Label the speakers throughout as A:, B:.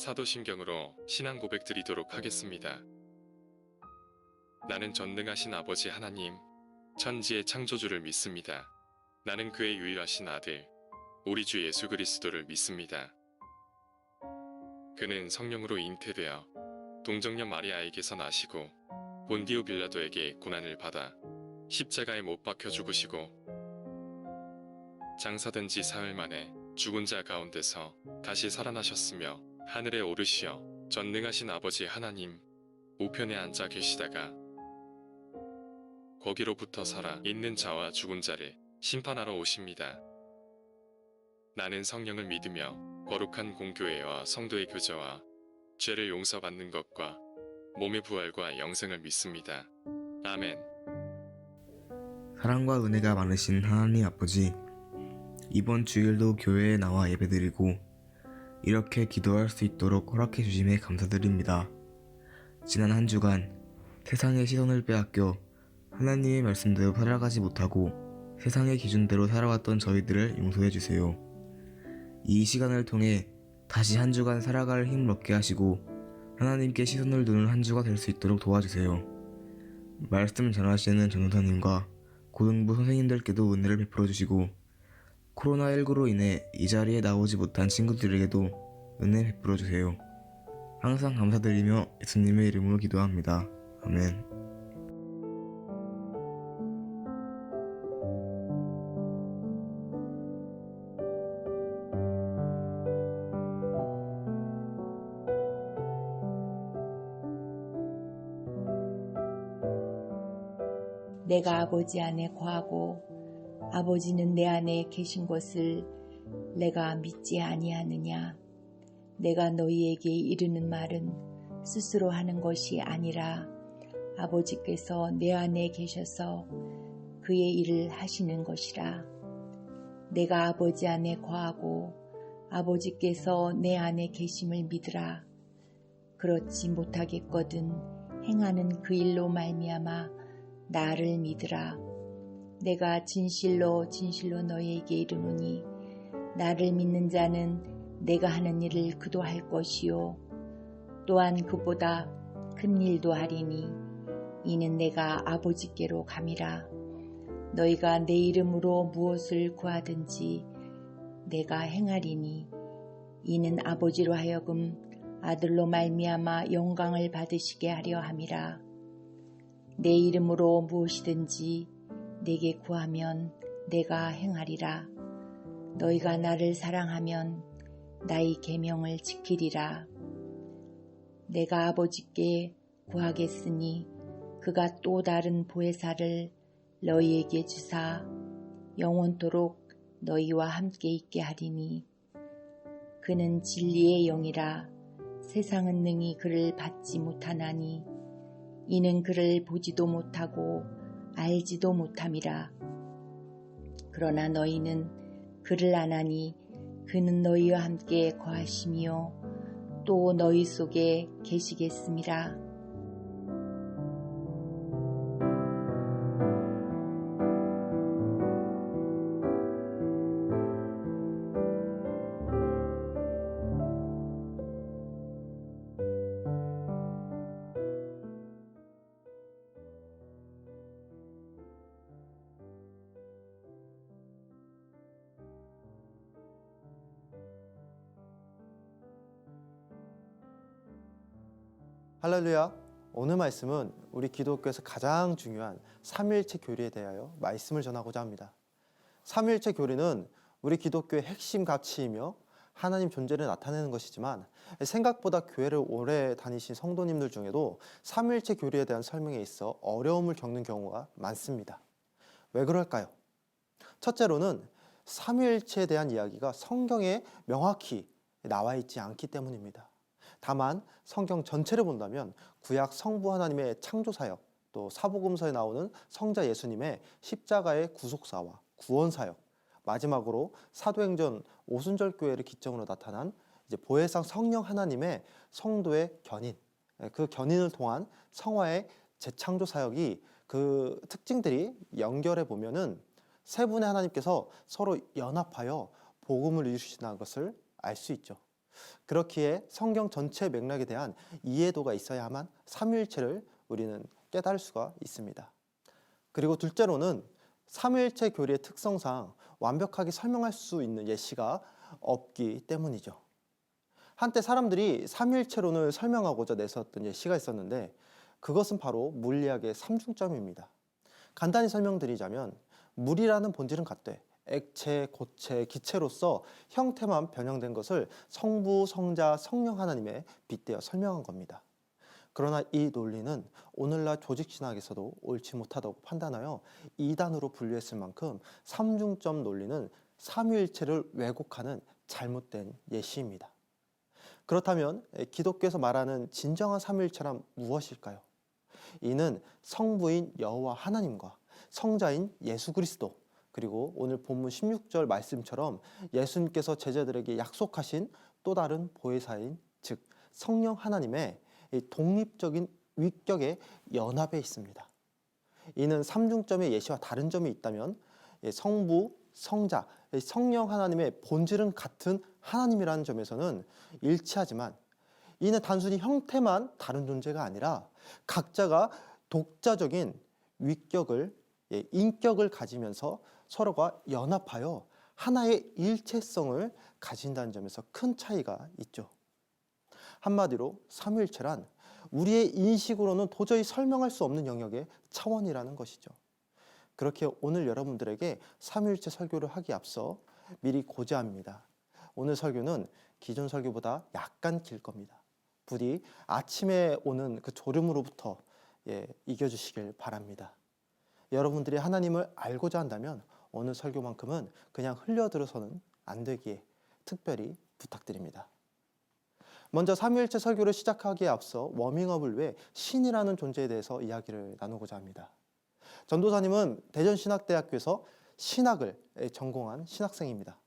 A: 사도신경으로 신앙 고백 드리도록 하겠습니다. 나는 전능하신 아버지 하나님, 천지의 창조주를 믿습니다. 나는 그의 유일하신 아들, 우리 주 예수 그리스도를 믿습니다. 그는 성령으로 잉태되어 동정녀 마리아에게서 나시고 본디오 빌라도에게 고난을 받아 십자가에 못 박혀 죽으시고 장사된 지 사흘 만에 죽은 자 가운데서 다시 살아나셨으며 하늘에 오르시어 전능하신 아버지 하나님 우편에 앉아 계시다가 거기로부터 살아 있는 자와 죽은 자를 심판하러 오십니다. 나는 성령을 믿으며 거룩한 공교회와 성도의 교제와 죄를 용서받는 것과 몸의 부활과 영생을 믿습니다. 아멘.
B: 사랑과 은혜가 많으신 하나님 아버지, 이번 주일도 교회에 나와 예배드리고 이렇게 기도할 수 있도록 허락해 주심에 감사드립니다. 지난 한 주간 세상의 시선을 빼앗겨 하나님의 말씀대로 살아가지 못하고 세상의 기준대로 살아왔던 저희들을 용서해 주세요. 이 시간을 통해 다시 한 주간 살아갈 힘을 얻게 하시고 하나님께 시선을 두는 한 주가 될 수 있도록 도와주세요. 말씀 전하시는 전도사님과 고등부 선생님들께도 은혜를 베풀어 주시고 코로나19로 인해 이 자리에 나오지 못한 친구들에게도 은혜 베풀어 주세요. 항상 감사드리며 예수님의 이름으로 기도합니다. 아멘.
C: 내가 아버지 안에 거하고 아버지는 내 안에 계신 것을 내가 믿지 아니하느냐. 내가 너희에게 이르는 말은 스스로 하는 것이 아니라 아버지께서 내 안에 계셔서 그의 일을 하시는 것이라. 내가 아버지 안에 거하고 아버지께서 내 안에 계심을 믿으라. 그렇지 못하겠거든 행하는 그 일로 말미암아 나를 믿으라. 내가 진실로 진실로 너희에게 이르노니 나를 믿는 자는 내가 하는 일을 그도 할 것이요 또한 그보다 큰 일도 하리니 이는 내가 아버지께로 감이라. 너희가 내 이름으로 무엇을 구하든지 내가 행하리니 이는 아버지로 하여금 아들로 말미암아 영광을 받으시게 하려 함이라. 내 이름으로 무엇이든지 내게 구하면 내가 행하리라. 너희가 나를 사랑하면 나의 계명을 지키리라. 내가 아버지께 구하겠으니 그가 또 다른 보혜사를 너희에게 주사 영원토록 너희와 함께 있게 하리니 그는 진리의 영이라. 세상은 능히 그를 받지 못하나니 이는 그를 보지도 못하고 알지도 못함이라. 그러나 너희는 그를 아나니 그는 너희와 함께 거하시며 또 너희 속에 계시겠음이라.
D: 할렐루야. 오늘 말씀은 우리 기독교에서 가장 중요한 삼위일체 교리에 대하여 말씀을 전하고자 합니다. 삼위일체 교리는 우리 기독교의 핵심 가치이며 하나님 존재를 나타내는 것이지만 생각보다 교회를 오래 다니신 성도님들 중에도 삼위일체 교리에 대한 설명에 있어 어려움을 겪는 경우가 많습니다. 왜 그럴까요? 첫째로는 삼위일체에 대한 이야기가 성경에 명확히 나와 있지 않기 때문입니다. 다만 성경 전체를 본다면 구약 성부 하나님의 창조사역, 또 사복음서에 나오는 성자 예수님의 십자가의 구속사와 구원사역, 마지막으로 사도행전 오순절교회를 기점으로 나타난 보혜상 성령 하나님의 성도의 견인, 그 견인을 통한 성화의 재창조 사역이 그 특징들이 연결해 보면은 세 분의 하나님께서 서로 연합하여 복음을 이루시는 것을 알 수 있죠. 그렇기에 성경 전체 맥락에 대한 이해도가 있어야만 삼위일체를 우리는 깨달을 수가 있습니다. 그리고 둘째로는 삼위일체 교리의 특성상 완벽하게 설명할 수 있는 예시가 없기 때문이죠. 한때 사람들이 삼위일체론을 설명하고자 내세웠던 예시가 있었는데 그것은 바로 물리학의 삼중점입니다. 간단히 설명드리자면 물이라는 본질은 같되 액체, 고체, 기체로서 형태만 변형된 것을 성부, 성자, 성령 하나님에 빗대어 설명한 겁니다. 그러나 이 논리는 오늘날 조직신학에서도 옳지 못하다고 판단하여 이단으로 분류했을 만큼 삼중점 논리는 삼위일체를 왜곡하는 잘못된 예시입니다. 그렇다면 기독교에서 말하는 진정한 삼위일체란 무엇일까요? 이는 성부인 여호와 하나님과 성자인 예수 그리스도, 그리고 오늘 본문 16절 말씀처럼 예수님께서 제자들에게 약속하신 또 다른 보혜사인 즉 성령 하나님의 독립적인 위격의 연합에 있습니다. 이는 삼중점의 예시와 다른 점이 있다면 성부, 성자, 성령 하나님의 본질은 같은 하나님이라는 점에서는 일치하지만 이는 단순히 형태만 다른 존재가 아니라 각자가 독자적인 위격을, 인격을 가지면서 서로가 연합하여 하나의 일체성을 가진다는 점에서 큰 차이가 있죠. 한마디로 삼위일체란 우리의 인식으로는 도저히 설명할 수 없는 영역의 차원이라는 것이죠. 그렇게 오늘 여러분들에게 삼위일체 설교를 하기에 앞서 미리 고지합니다. 오늘 설교는 기존 설교보다 약간 길 겁니다. 부디 아침에 오는 그 졸음으로부터 이겨주시길 바랍니다. 여러분들이 하나님을 알고자 한다면 오늘 설교만큼은 그냥 흘려들어서는 안 되기에 특별히 부탁드립니다. 먼저 삼위일체 설교를 시작하기에 앞서 워밍업을 위해 신이라는 존재에 대해서 이야기를 나누고자 합니다. 전도사님은 대전신학대학교에서 신학을 전공한 신학생입니다.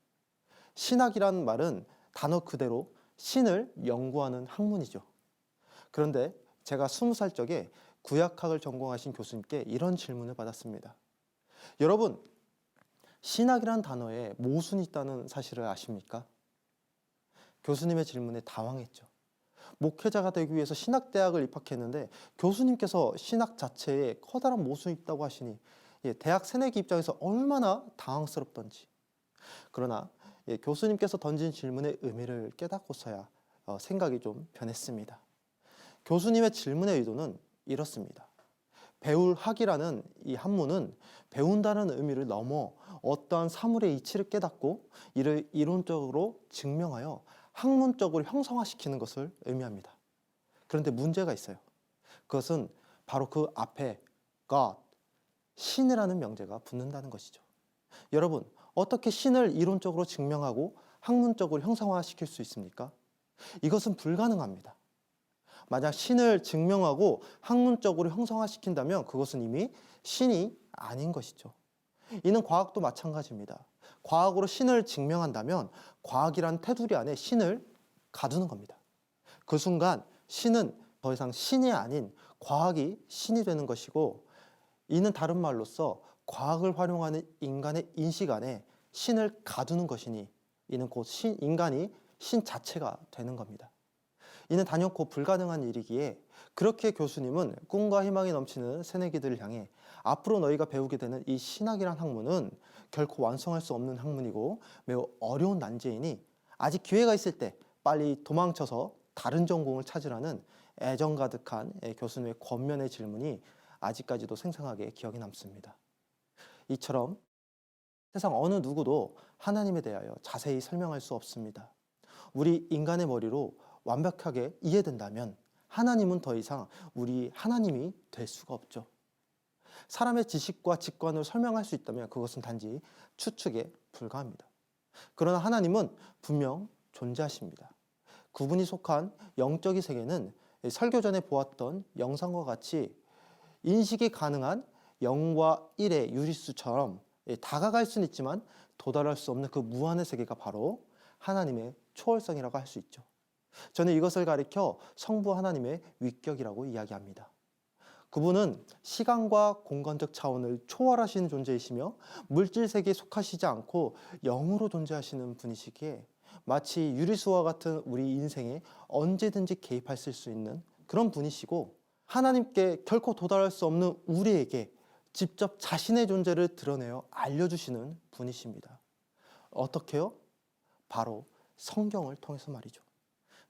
D: 신학이란 말은 단어 그대로 신을 연구하는 학문이죠. 그런데 제가 20살 적에 구약학을 전공하신 교수님께 이런 질문을 받았습니다. 여러분, 신학이란 단어에 모순이 있다는 사실을 아십니까? 교수님의 질문에 당황했죠. 목회자가 되기 위해서 신학대학을 입학했는데 교수님께서 신학 자체에 커다란 모순이 있다고 하시니 대학 새내기 입장에서 얼마나 당황스럽던지. 그러나 교수님께서 던진 질문의 의미를 깨닫고서야 생각이 좀 변했습니다. 교수님의 질문의 의도는 이렇습니다. 배울 학이라는 이 한문은 배운다는 의미를 넘어 어떠한 사물의 이치를 깨닫고 이를 이론적으로 증명하여 학문적으로 형성화시키는 것을 의미합니다. 그런데 문제가 있어요. 그것은 바로 그 앞에 God, 신이라는 명제가 붙는다는 것이죠. 여러분, 어떻게 신을 이론적으로 증명하고 학문적으로 형성화시킬 수 있습니까? 이것은 불가능합니다. 만약 신을 증명하고 학문적으로 형성화시킨다면 그것은 이미 신이 아닌 것이죠. 이는 과학도 마찬가지입니다. 과학으로 신을 증명한다면 과학이란 테두리 안에 신을 가두는 겁니다. 그 순간 신은 더 이상 신이 아닌 과학이 신이 되는 것이고, 이는 다른 말로써 과학을 활용하는 인간의 인식 안에 신을 가두는 것이니 이는 곧 인간이 신 자체가 되는 겁니다. 이는 단연코 불가능한 일이기에 그렇게 교수님은 꿈과 희망이 넘치는 새내기들을 향해 앞으로 너희가 배우게 되는 이 신학이란 학문은 결코 완성할 수 없는 학문이고 매우 어려운 난제이니 아직 기회가 있을 때 빨리 도망쳐서 다른 전공을 찾으라는 애정 가득한 교수님의 권면의 질문이 아직까지도 생생하게 기억에 남습니다. 이처럼 세상 어느 누구도 하나님에 대하여 자세히 설명할 수 없습니다. 우리 인간의 머리로 완벽하게 이해된다면 하나님은 더 이상 우리 하나님이 될 수가 없죠. 사람의 지식과 직관으로 설명할 수 있다면 그것은 단지 추측에 불과합니다. 그러나 하나님은 분명 존재하십니다. 그분이 속한 영적인 세계는 설교 전에 보았던 영상과 같이 인식이 가능한 0과 1의 유리수처럼 다가갈 수는 있지만 도달할 수 없는 그 무한의 세계가 바로 하나님의 초월성이라고 할 수 있죠. 저는 이것을 가리켜 성부 하나님의 위격이라고 이야기합니다. 그분은 시간과 공간적 차원을 초월하시는 존재이시며 물질 세계에 속하시지 않고 영으로 존재하시는 분이시기에 마치 유리수와 같은 우리 인생에 언제든지 개입하실 수 있는 그런 분이시고, 하나님께 결코 도달할 수 없는 우리에게 직접 자신의 존재를 드러내어 알려주시는 분이십니다. 어떻게요? 바로 성경을 통해서 말이죠.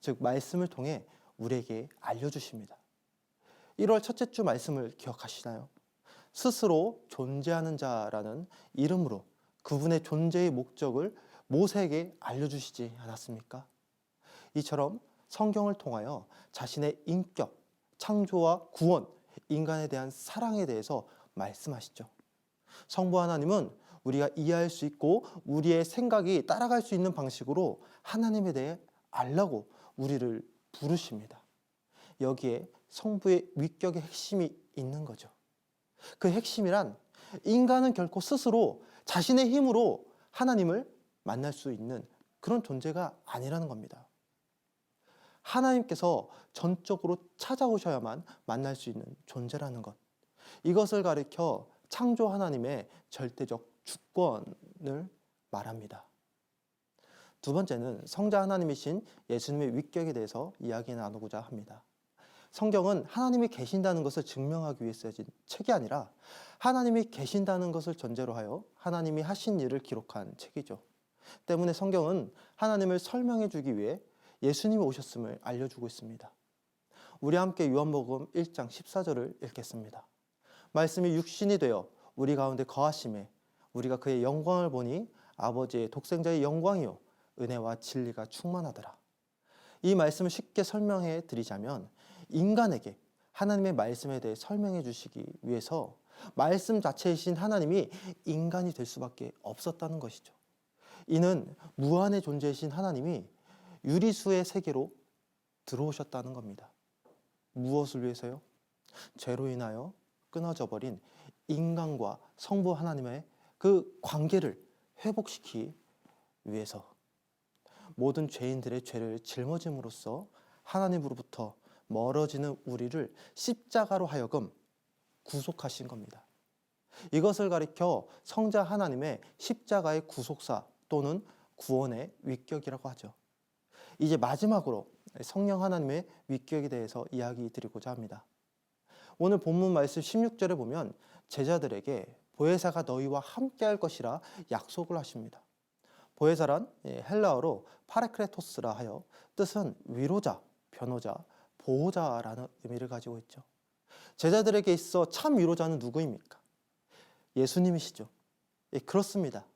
D: 즉 말씀을 통해 우리에게 알려주십니다. 1월 첫째 주 말씀을 기억하시나요? 스스로 존재하는 자라는 이름으로 그분의 존재의 목적을 모세에게 알려주시지 않았습니까? 이처럼 성경을 통하여 자신의 인격, 창조와 구원, 인간에 대한 사랑에 대해서 말씀하시죠. 성부 하나님은 우리가 이해할 수 있고 우리의 생각이 따라갈 수 있는 방식으로 하나님에 대해 알라고 우리를 부르십니다. 여기에 성부의 위격의 핵심이 있는 거죠. 그 핵심이란 인간은 결코 스스로 자신의 힘으로 하나님을 만날 수 있는 그런 존재가 아니라는 겁니다. 하나님께서 전적으로 찾아오셔야만 만날 수 있는 존재라는 것. 이것을 가리켜 창조 하나님의 절대적 주권을 말합니다. 두 번째는 성자 하나님이신 예수님의 위격에 대해서 이야기 나누고자 합니다. 성경은 하나님이 계신다는 것을 증명하기 위해 써진 책이 아니라 하나님이 계신다는 것을 전제로 하여 하나님이 하신 일을 기록한 책이죠. 때문에 성경은 하나님을 설명해 주기 위해 예수님이 오셨음을 알려주고 있습니다. 우리 함께 요한복음 1장 14절을 읽겠습니다. 말씀이 육신이 되어 우리 가운데 거하심에 우리가 그의 영광을 보니 아버지의 독생자의 영광이요 은혜와 진리가 충만하더라. 이 말씀을 쉽게 설명해 드리자면 인간에게 하나님의 말씀에 대해 설명해 주시기 위해서 말씀 자체이신 하나님이 인간이 될 수밖에 없었다는 것이죠. 이는 무한의 존재이신 하나님이 유리수의 세계로 들어오셨다는 겁니다. 무엇을 위해서요? 죄로 인하여 끊어져 버린 인간과 성부 하나님의 그 관계를 회복시키기 위해서 모든 죄인들의 죄를 짊어짐으로써 하나님으로부터 멀어지는 우리를 십자가로 하여금 구속하신 겁니다. 이것을 가리켜 성자 하나님의 십자가의 구속사 또는 구원의 위격이라고 하죠. 이제 마지막으로 성령 하나님의 위격에 대해서 이야기 드리고자 합니다. 오늘 본문 말씀 16절에 보면 제자들에게 보혜사가 너희와 함께 할 것이라 약속을 하십니다. 보혜사란 헬라어로 파라크레토스라 하여 뜻은 위로자, 변호자, 보호자라는 의미를 가지고 있죠. 제자들에게 있어 참 위로자는 누구입니까? 예수님이시죠. 그렇습니다.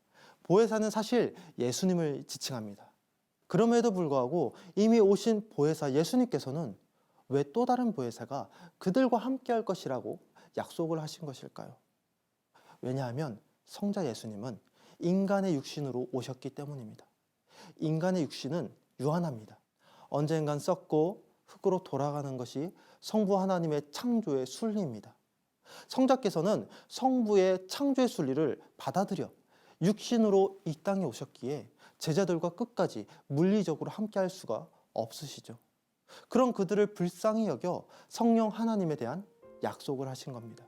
D: 보혜사는 사실 예수님을 지칭합니다. 그럼에도 불구하고 이미 오신 보혜사 예수님께서는 왜 또 다른 보혜사가 그들과 함께 할 것이라고 약속을 하신 것일까요? 왜냐하면 성자 예수님은 인간의 육신으로 오셨기 때문입니다. 인간의 육신은 유한합니다. 언젠간 썩고 흙으로 돌아가는 것이 성부 하나님의 창조의 순리입니다. 성자께서는 성부의 창조의 순리를 받아들여 육신으로 이 땅에 오셨기에 제자들과 끝까지 물리적으로 함께 할 수가 없으시죠. 그런 그들을 불쌍히 여겨 성령 하나님에 대한 약속을 하신 겁니다.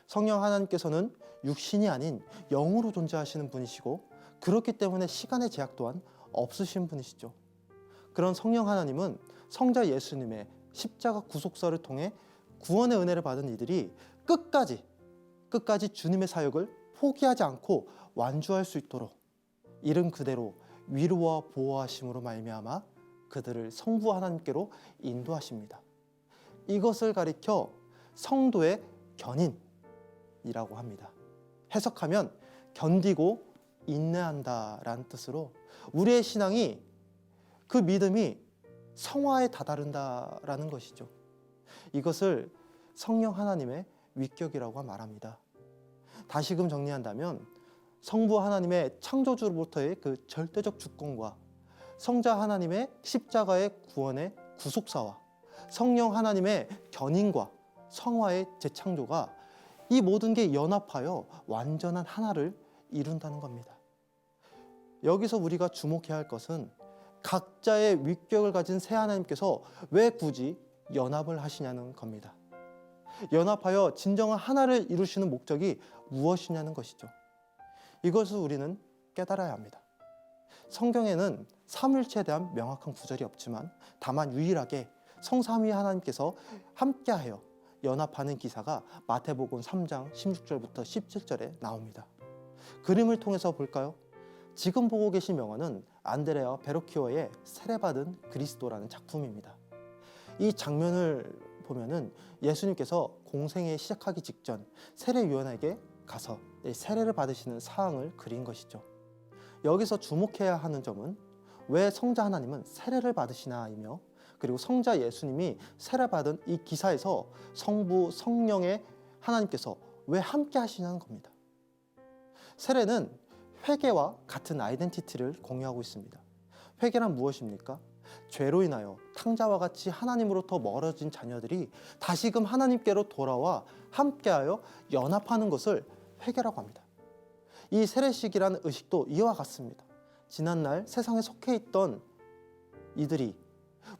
D: 성령 하나님께서는 육신이 아닌 영으로 존재하시는 분이시고 그렇기 때문에 시간의 제약 또한 없으신 분이시죠. 그런 성령 하나님은 성자 예수님의 십자가 구속사를 통해 구원의 은혜를 받은 이들이 끝까지 주님의 사역을 포기하지 않고 완주할 수 있도록 이른 그대로 위로와 보호하심으로 말미암아 그들을 성부 하나님께로 인도하십니다. 이것을 가리켜 성도의 견인이라고 합니다. 해석하면 견디고 인내한다라는 뜻으로 우리의 신앙이 그 믿음이 성화에 다다른다라는 것이죠. 이것을 성령 하나님의 위격이라고 말합니다. 다시금 정리한다면 성부 하나님의 창조주로부터의 그 절대적 주권과 성자 하나님의 십자가의 구원의 구속사와 성령 하나님의 견인과 성화의 재창조가 이 모든 게 연합하여 완전한 하나를 이룬다는 겁니다. 여기서 우리가 주목해야 할 것은 각자의 위격을 가진 새 하나님께서 왜 굳이 연합을 하시냐는 겁니다. 연합하여 진정한 하나를 이루시는 목적이 무엇이냐는 것이죠. 이것을 우리는 깨달아야 합니다. 성경에는 삼위일체에 대한 명확한 구절이 없지만 다만 유일하게 성삼위 하나님께서 함께하여 연합하는 기사가 마태복음 3장 16절부터 17절에 나옵니다. 그림을 통해서 볼까요? 지금 보고 계신 명언은 안드레아 베로키오의 세례받은 그리스도라는 작품입니다. 이 장면을 보면은 예수님께서 공생애 시작하기 직전 세례요한에게 가서 세례를 받으시는 사항을 그린 것이죠. 여기서 주목해야 하는 점은 왜 성자 하나님은 세례를 받으시나이며, 그리고 성자 예수님이 세례받은 이 기사에서 성부 성령의 하나님께서 왜 함께 하시냐는 겁니다. 세례는 회개와 같은 아이덴티티를 공유하고 있습니다. 회개란 무엇입니까? 죄로 인하여 탕자와 같이 하나님으로부터 멀어진 자녀들이 다시금 하나님께로 돌아와 함께하여 연합하는 것을 회개라고 합니다. 이 세례식이라는 의식도 이와 같습니다. 지난날 세상에 속해 있던 이들이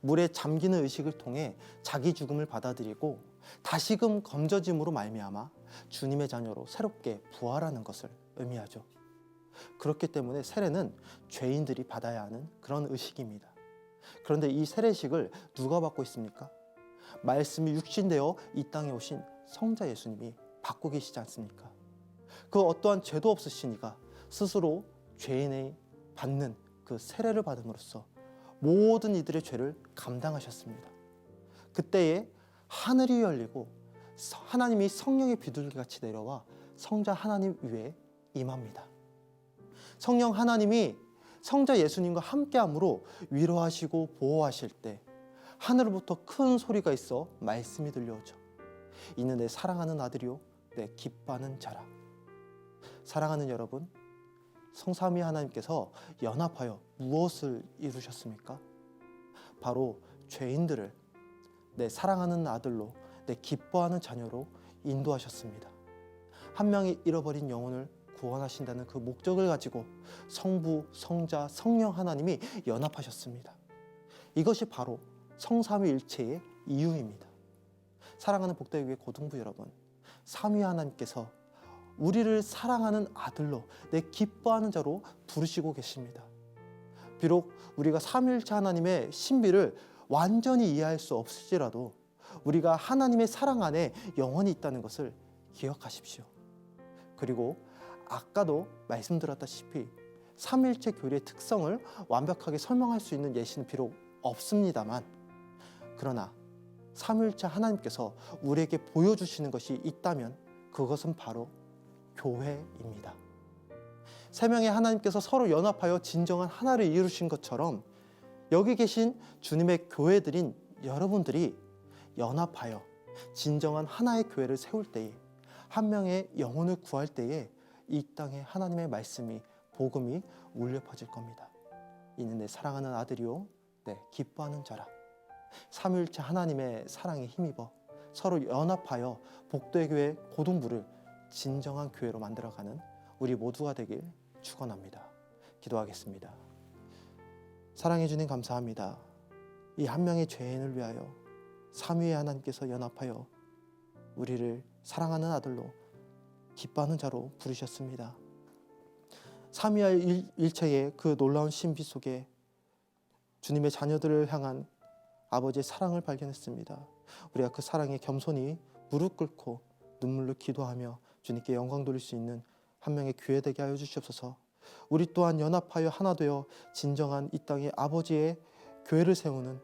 D: 물에 잠기는 의식을 통해 자기 죽음을 받아들이고 다시금 건져짐으로 말미암아 주님의 자녀로 새롭게 부활하는 것을 의미하죠. 그렇기 때문에 세례는 죄인들이 받아야 하는 그런 의식입니다. 그런데 이 세례식을 누가 받고 있습니까? 말씀이 육신되어 이 땅에 오신 성자 예수님이 받고 계시지 않습니까? 그 어떠한 죄도 없으신 이가 스스로 죄인의 받는 그 세례를 받음으로써 모든 이들의 죄를 감당하셨습니다. 그때에 하늘이 열리고 하나님이 성령의 비둘기같이 내려와 성자 하나님 위에 임합니다. 성령 하나님이 성자 예수님과 함께함으로 위로하시고 보호하실 때 하늘로부터 큰 소리가 있어 말씀이 들려오죠. 이는 내 사랑하는 아들이요 내 기뻐하는 자라. 사랑하는 여러분, 성삼위 하나님께서 연합하여 무엇을 이루셨습니까? 바로 죄인들을 내 사랑하는 아들로, 내 기뻐하는 자녀로 인도하셨습니다. 한 명이 잃어버린 영혼을 구원하신다는 그 목적을 가지고 성부, 성자, 성령 하나님이 연합하셨습니다. 이것이 바로 성삼위일체의 이유입니다. 사랑하는 복되교회 고등부 여러분, 삼위 하나님께서 우리를 사랑하는 아들로, 내 기뻐하는 자로 부르시고 계십니다. 비록 우리가 삼위일체 하나님의 신비를 완전히 이해할 수 없을지라도 우리가 하나님의 사랑 안에 영원히 있다는 것을 기억하십시오. 그리고 아까도 말씀드렸다시피 삼위일체 교리의 특성을 완벽하게 설명할 수 있는 예시는 비록 없습니다만, 그러나 삼위일체 하나님께서 우리에게 보여주시는 것이 있다면 그것은 바로 교회입니다. 세 명의 하나님께서 서로 연합하여 진정한 하나를 이루신 것처럼 여기 계신 주님의 교회들인 여러분들이 연합하여 진정한 하나의 교회를 세울 때에, 한 명의 영혼을 구할 때에 이 땅에 하나님의 말씀이, 복음이 울려 퍼질 겁니다. 이는 내 사랑하는 아들이요 내 기뻐하는 자라. 삼위일체 하나님의 사랑에 힘입어 서로 연합하여 복되교회 고등부를 진정한 교회로 만들어가는 우리 모두가 되길 축원합니다. 기도하겠습니다. 사랑해 주님 감사합니다. 이 한 명의 죄인을 위하여 삼위의 하나님께서 연합하여 우리를 사랑하는 아들로, 기뻐하는 자로 부르셨습니다. 삼위일체의 그 놀라운 신비 속에 주님의 자녀들을 향한 아버지의 사랑을 발견했습니다. 우리가 그 사랑에 겸손히 무릎 꿇고 눈물로 기도하며 주님께 영광 돌릴 수 있는 한 명의 교회 되게 하여 주시옵소서. 우리 또한 연합하여 하나 되어 진정한 이 땅에 아버지의 교회를 세우는,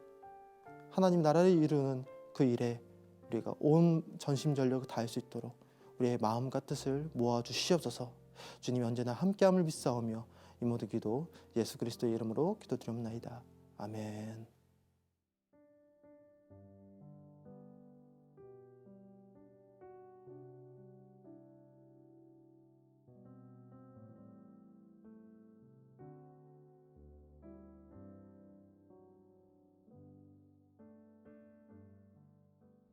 D: 하나님 나라를 이루는 그 일에 우리가 온 전심전력을 다할 수 있도록 우리의 마음과 뜻을 모아 주시옵소서. 주님이 언제나 함께함을 믿사오며 이 모든 기도 예수 그리스도의 이름으로 기도드립나이다. 아멘.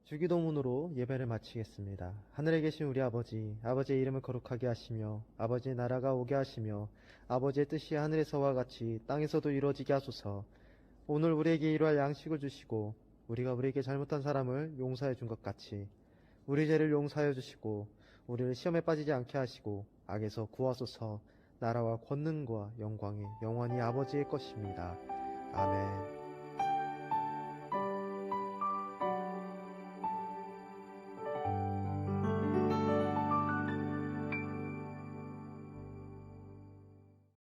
E: 주기도문으로 예배를 마치겠습니다. 하늘에 계신 우리 아버지, 아버지의 이름을 거룩하게 하시며 아버지의 나라가 오게 하시며 아버지의 뜻이 하늘에서와 같이 땅에서도 이루어지게 하소서. 오늘 우리에게 일할 양식을 주시고 우리가 우리에게 잘못한 사람을 용서해 준 것 같이 우리 죄를 용서하여 주시고 우리를 시험에 빠지지 않게 하시고 악에서 구하소서. 나라와 권능과 영광이 영원히 아버지의 것입니다. 아멘.